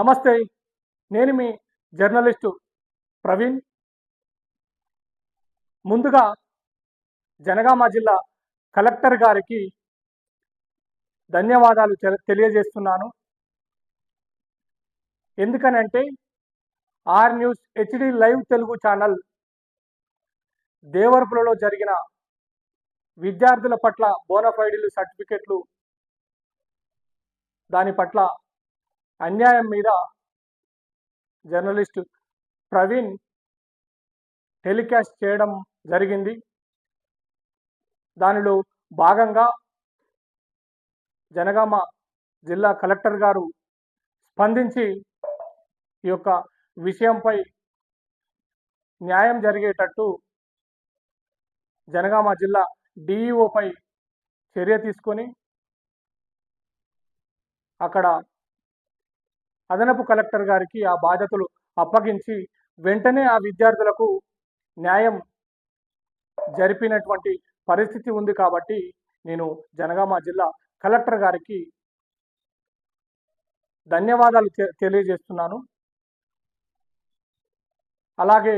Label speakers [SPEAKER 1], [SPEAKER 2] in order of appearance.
[SPEAKER 1] నమస్తే. నేను మీ జర్నలిస్టు ప్రవీణ్. ముందుగా జనగామ జిల్లా కలెక్టర్ గారికి ధన్యవాదాలు తెలియజేస్తున్నాను. ఎందుకనంటే R news HD live Telugu channel దేవరపులలో జరిగిన విద్యార్థుల పట్ల బోనాఫైడ్‌లు సర్టిఫికెట్లు దాని పట్ల అన్యాయం మీద జర్నలిస్టు ప్రవీణ్ టెలికాస్ట్ చేయడం జరిగింది. దానిలో భాగంగా జనగామ జిల్లా కలెక్టర్ గారు స్పందించి ఈ యొక్క విషయంపై న్యాయం జరిగేటట్టు జనగామ జిల్లా డీఈఓపై చర్య తీసుకొని అక్కడ అదనపు కలెక్టర్ గారికి ఆ బాధ్యతలు అప్పగించి వెంటనే ఆ విద్యార్థులకు న్యాయం జరిపినటువంటి పరిస్థితి ఉంది కాబట్టి నేను జనగామ జిల్లా కలెక్టర్ గారికి ధన్యవాదాలు తెలియజేస్తున్నాను. అలాగే